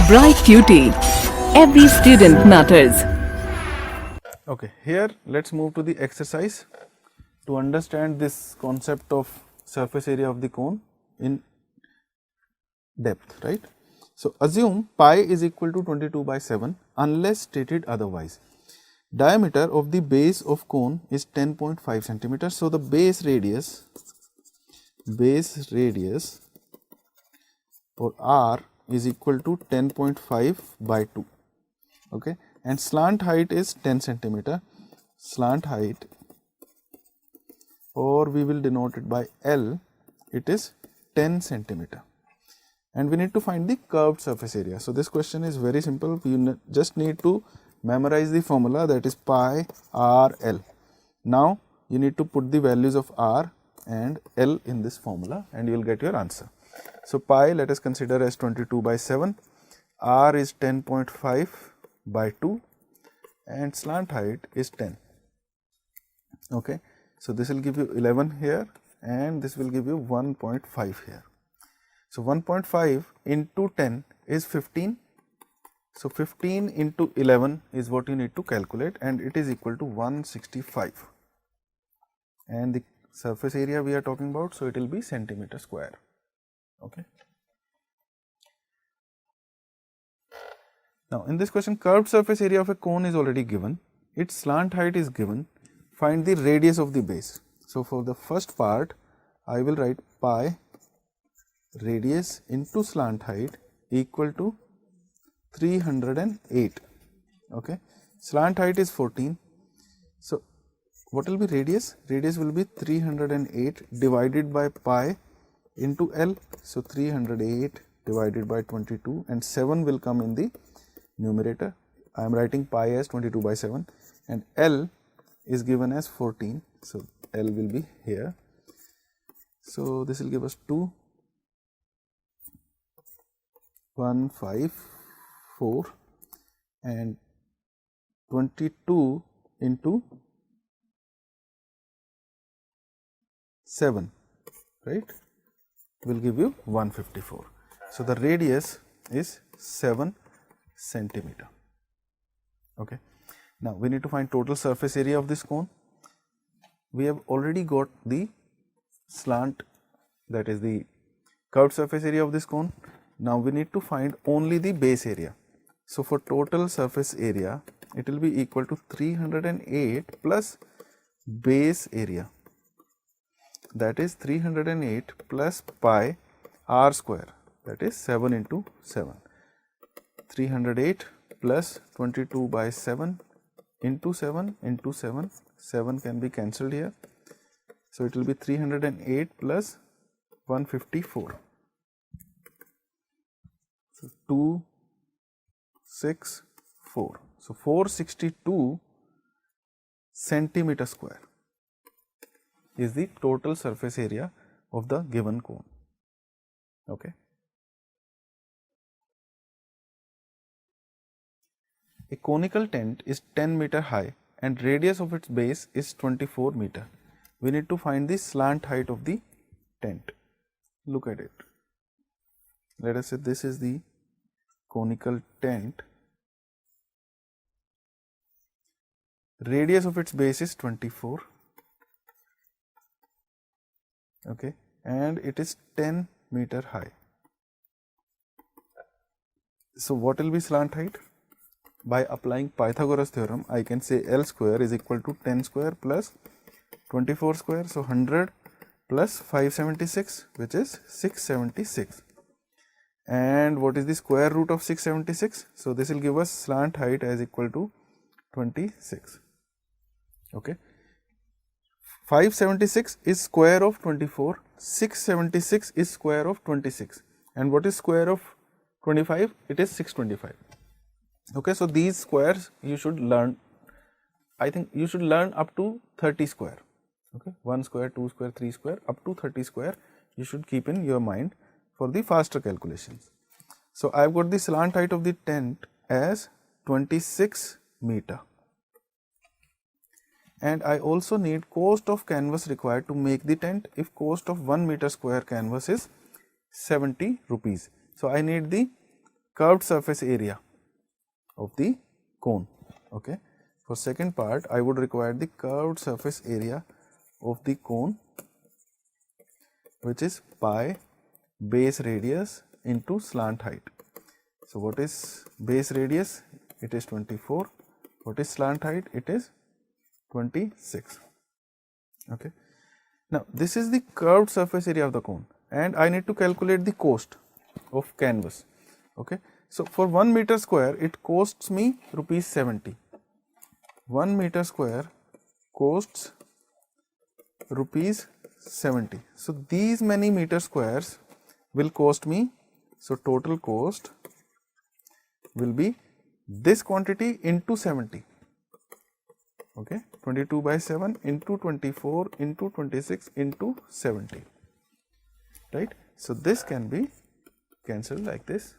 Bright QT. Every student matters. Okay, here let's move to the exercise to understand this concept of surface area of the cone in depth, right. So, assume pi is equal to 22/7 unless stated otherwise. Diameter of the base of cone is 10.5 centimeters. So, the base radius for R is equal to 10.5 by 2, okay, and slant height is 10 centimeter. Slant height, or we will denote it by L, it is 10 centimeter, and we need to find the curved surface area. So, this question is very simple. You just need to memorize the formula, that is pi r L. Now, you need to put the values of R and L in this formula and you will get your answer. So, pi let us consider as 22/7, R is 10.5 by 2 and slant height is 10. Okay. So, this will give you 11 here and this will give you 1.5 here. So, 1.5 into 10 is 15. So, 15 into 11 is what you need to calculate and it is equal to 165, and the surface area we are talking about, so it will be centimeter square. Okay. Now, in this question, curved surface area of a cone is already given, its slant height is given, find the radius of the base. So, for the first part, I will write pi radius into slant height equal to 308. Okay. Slant height is 14. So, what will be radius? Radius will be 308 divided by pi into L. So, 308 divided by 22 and 7 will come in the numerator. I am writing pi as 22/7 and L is given as 14. So, L will be here. So, this will give us 2,154 and 22 into 7, right, will give you 154. So, the radius is 7 centimeter. Okay. Now, we need to find total surface area of this cone. We have already got the slant, that is the curved surface area of this cone. Now, we need to find only the base area. So, for total surface area, it will be equal to 308 plus base area, that is 308 plus pi r square, that is 7 into 7. 308 plus 22/7 into 7 into 7, 7 can be cancelled here. So, it will be 308 plus 154. So, 264. So, 462 centimeter square is the total surface area of the given cone. Okay. A conical tent is 10 meter high and radius of its base is 24 meter. We need to find the slant height of the tent. Look at it. Let us say this is the conical tent. Radius of its base is 24. Okay, and it is 10 meter high. So, what will be slant height? By applying Pythagoras theorem, I can say L square is equal to 10 square plus 24 square. So, 100 plus 576, which is 676. And what is the square root of 676? So, this will give us slant height as equal to 26. Okay. 576 is square of 24, 676 is square of 26, and what is square of 25? It is 625. Okay, so these squares you should learn. I think you should learn up to 30 square. Okay, 1 square, 2 square, 3 square, up to 30 square you should keep in your mind for the faster calculations. So, I have got the slant height of the tent as 26 meter. And I also need cost of canvas required to make the tent if cost of 1 meter square canvas is 70 rupees. So, I need the curved surface area of the cone. Okay. For second part, I would require the curved surface area of the cone, which is pi base radius into slant height. So what is base radius? It is 24. What is slant height? It is 26. Okay. Now this is the curved surface area of the cone, and I need to calculate the cost of canvas. Okay. So for 1 meter square, it costs me rupees 70. 1 meter square costs rupees 70. So these many meter squares will cost me, so total cost will be this quantity into 70. Okay, 22 by 7 into 24 into 26 into 70, right? So this can be cancelled like this.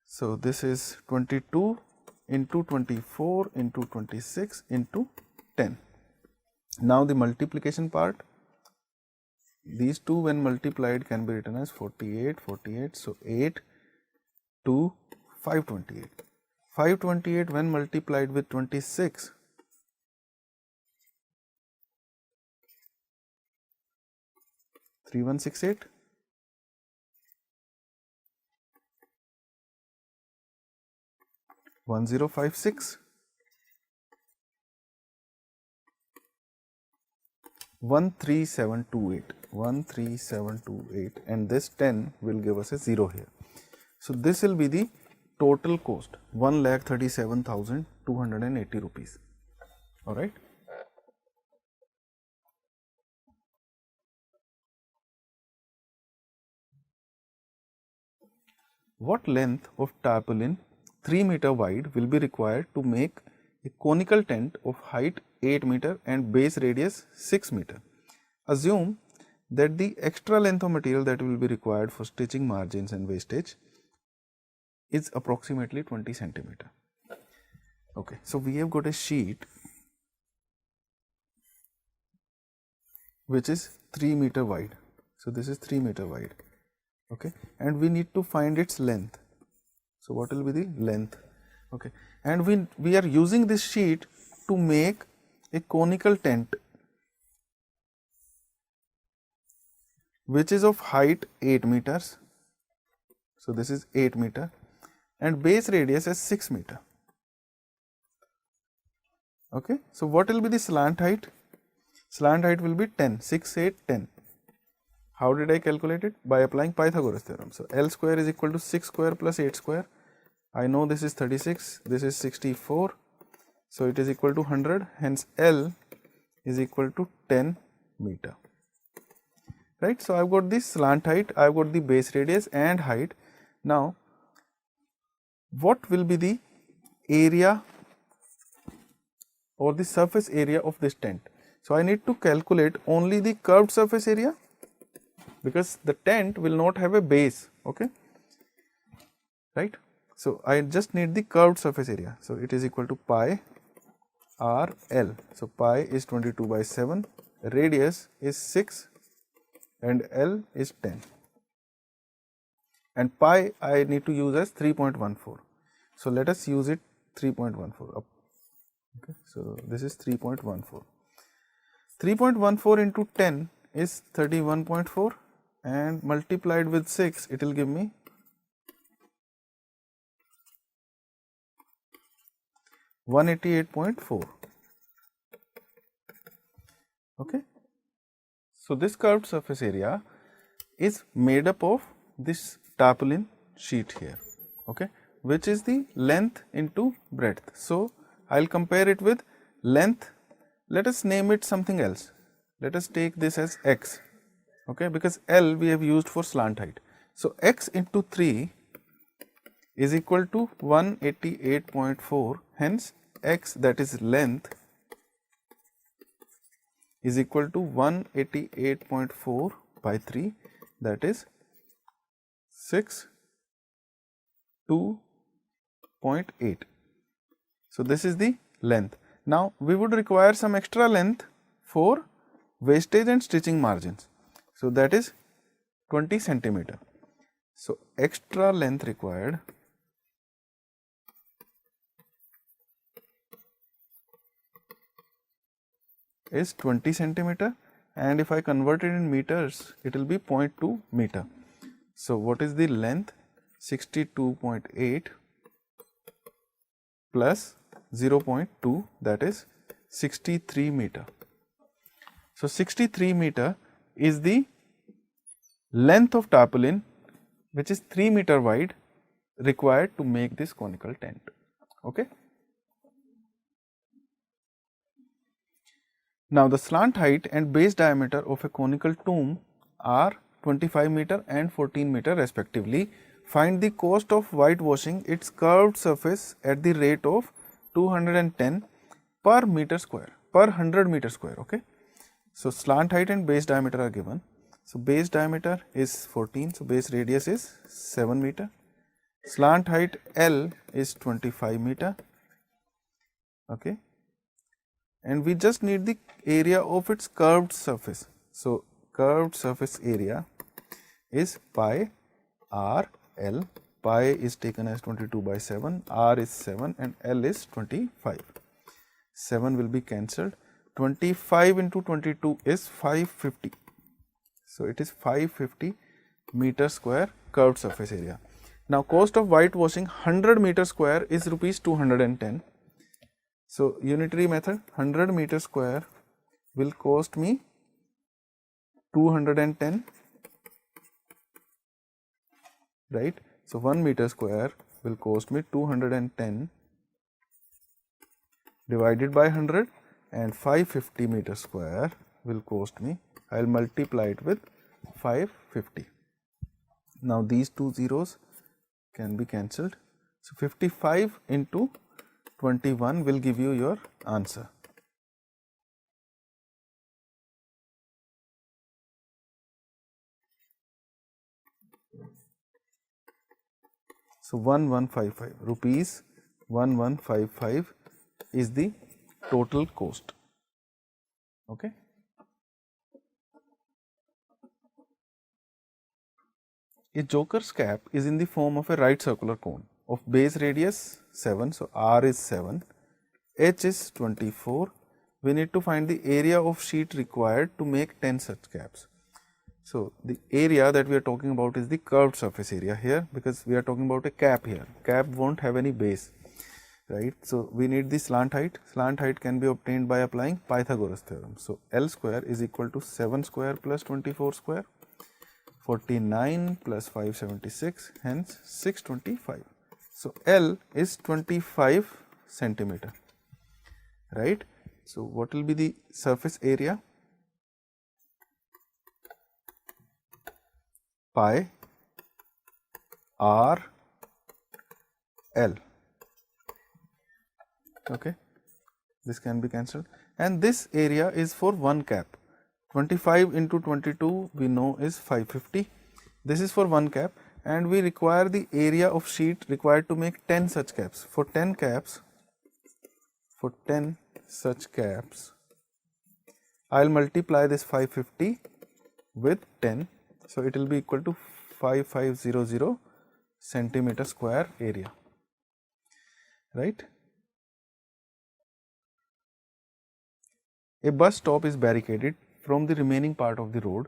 So this is 22 into 24 into 26 into 10. Now the multiplication part, these two when multiplied can be written as 48, 48, so 8 to 528. 528 when multiplied with 26, three 168, one 1056, 13728, 13728, and this 10 will give us a 0 here. So this will be the total cost, 1,37,280 rupees. All right. What length of tarpaulin 3 meter wide will be required to make a conical tent of height 8 meter and base radius 6 meter? Assume that the extra length of material that will be required for stitching margins and wastage is approximately 20 centimeter. Okay, so we have got a sheet which is 3 meter wide. So this is 3 meter wide. Okay, and we need to find its length. So what will be the length? Okay, and we are using this sheet to make a conical tent which is of height 8 meters. So this is 8 meter and base radius is 6 meter. Okay, so what will be the slant height? Slant height will be 10, 6, 8, 10. How did I calculate it? By applying Pythagoras theorem. So L square is equal to 6 square plus 8 square. I know this is 36, this is 64. So it is equal to 100, hence L is equal to 10 meter. Right, so I've got the slant height, I've got the base radius and height. Now, what will be the area or the surface area of this tent? So I need to calculate only the curved surface area because the tent will not have a base. Okay, right? So I just need the curved surface area. So it is equal to pi r L. So pi is 22 by 7, radius is 6 and L is 10. And pi I need to use as 3.14. So let us use it 3.14 up. Okay, so this is 3.14. 3.14 into 10 is 31.4 and multiplied with 6 it will give me 188.4. Okay. So this curved surface area is made up of this tarpaulin sheet here, okay, which is the length into breadth. So I'll compare it with length. Let us name it something else. Let us take this as x, okay, because L we have used for slant height. So x into 3 is equal to 188.4, hence x, that is length, is equal to 188.4 by 3, that is 6.2.8. So this is the length. Now we would require some extra length for wastage and stitching margins. So that is 20 centimeter. So extra length required is 20 centimeter, and if I convert it in meters, it will be 0.2 meter. So what is the length? 62.8 plus 0.2, that is 63 meter. So 63 meter is the length of tarpaulin, which is 3 meter wide, required to make this conical tent. Okay. Now the slant height and base diameter of a conical tomb are 25 meter and 14 meter respectively. Find the cost of whitewashing its curved surface at the rate of 210 per meter square, per 100 meter square. Okay. So slant height and base diameter are given. So base diameter is 14, so base radius is 7 meter. Slant height L is 25 meter. Okay. And we just need the area of its curved surface. So curved surface area is pi r L. Pi is taken as 22 by 7, r is 7 and L is 25. 7 will be cancelled. 25 into 22 is 550. So it is 550 meter square curved surface area. Now cost of whitewashing 100 meter square is rupees 210. So unitary method, 100 meter square will cost me 210, right. So 1 meter square will cost me 210 divided by 100, and 550 meter square will cost me, I will multiply it with 550. Now these two zeros can be cancelled. So 55 into 21 will give you your answer. So 1155 rupees 1155 is the total cost. Okay. A joker's cap is in the form of a right circular cone of base radius 7, so r is 7, h is 24. We need to find the area of sheet required to make 10 such caps. So the area that we are talking about is the curved surface area here, because we are talking about a cap here. Cap won't have any base, right. So we need the slant height. Slant height can be obtained by applying Pythagoras theorem. So L square is equal to 7 square plus 24 square, 49 plus 576, hence 625. So L is 25 centimeter, right. So what will be the surface area? Pi r L. Okay, this can be cancelled, and this area is for one cap. 25 into 22 we know is 550. This is for one cap, and we require the area of sheet required to make 10 such caps. For 10 caps, for 10 such caps, I will multiply this 550 with 10. So it will be equal to 5500 centimeter square area, right. A bus stop is barricaded from the remaining part of the road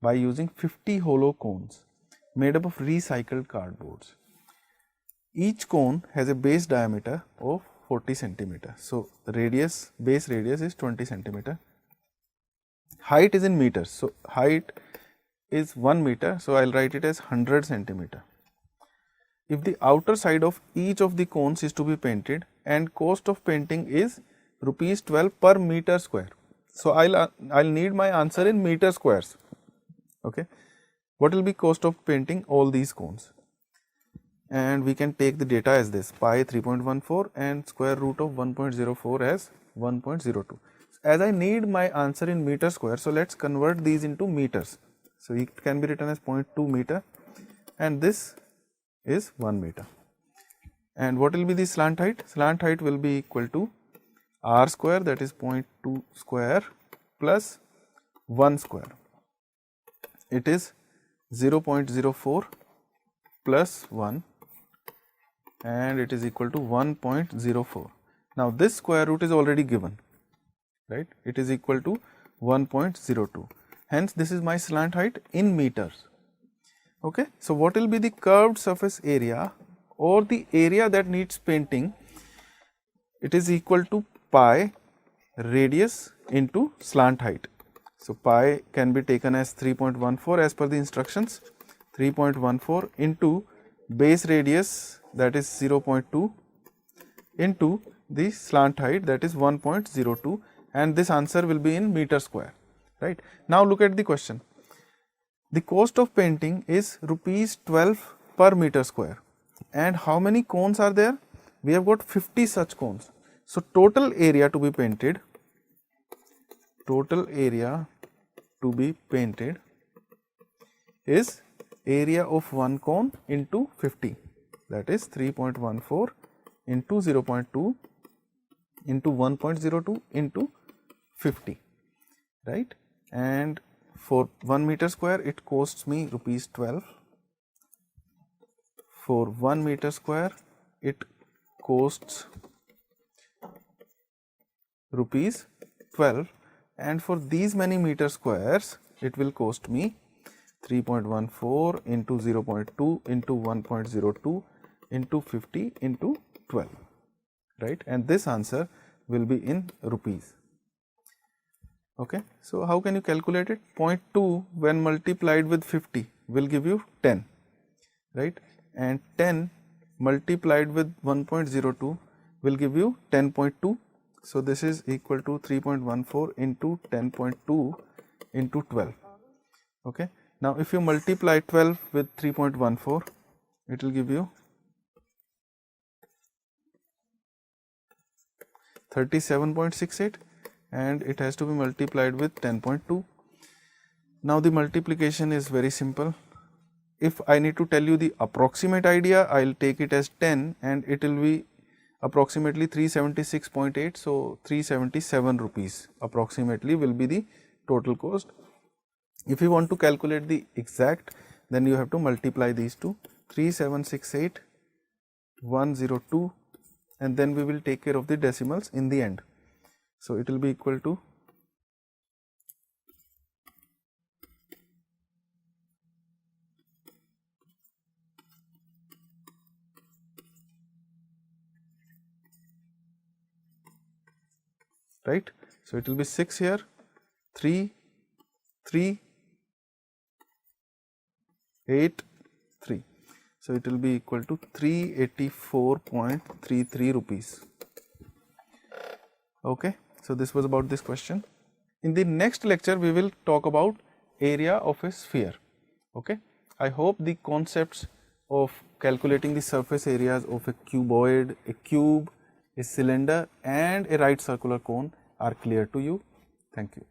by using 50 hollow cones made up of recycled cardboards. Each cone has a base diameter of 40 centimeter. So radius, base radius is 20 centimeter. Height is in meters. So height is 1 meter. So I will write it as 100 centimeter. If the outer side of each of the cones is to be painted, and cost of painting is rupees 12 per meter square. So I'll need my answer in meter squares. Okay. What will be cost of painting all these cones? And we can take the data as this: pi 3.14 and square root of 1.04 as 1.02. As I need my answer in meter square, so let's convert these into meters. So it can be written as 0.2 meter, and this is 1 meter. And what will be the slant height? Slant height will be equal to r square, that is 0.2 square plus 1 square. It is 0.04 plus 1 and it is equal to 1.04. Now this square root is already given, right? It is equal to 1.02. Hence this is my slant height in meters. Okay, so what will be the curved surface area or the area that needs painting? It is equal to pi radius into slant height. So pi can be taken as 3.14 as per the instructions, 3.14 into base radius, that is 0.2, into the slant height, that is 1.02, and this answer will be in meter square, right? Now look at the question. The cost of painting is rupees 12 per meter square, and how many cones are there? We have got 50 such cones. So total area to be painted, is area of one cone into 50, that is 3.14 into 0.2 into 1.02 into 50, right? And for 1 meter square it costs me rupees 12. For 1 meter square it costs rupees 12, and for these many meter squares it will cost me 3.14 into 0.2 into 1.02 into 50 into 12, right? And this answer will be in rupees. Okay, so how can you calculate it? 0.2 when multiplied with 50 will give you 10, right? And 10 multiplied with 1.02 will give you 10.2. So this is equal to 3.14 into 10.2 into 12. Okay, now if you multiply 12 with 3.14, it will give you 37.68, and it has to be multiplied with 10.2. Now the multiplication is very simple. If I need to tell you the approximate idea, I will take it as 10 and it will be approximately 376.8. So 377 rupees approximately will be the total cost. If you want to calculate the exact, then you have to multiply these two, 3768, 102, and then we will take care of the decimals in the end. So it will be equal to right. So it will be 6 here, 3, 3, 8, 3. So it will be equal to 384.33 rupees. Okay, so this was about this question. In the next lecture, we will talk about area of a sphere. Okay, I hope the concepts of calculating the surface areas of a cuboid, a cube, a cylinder and a right circular cone are clear to you. Thank you.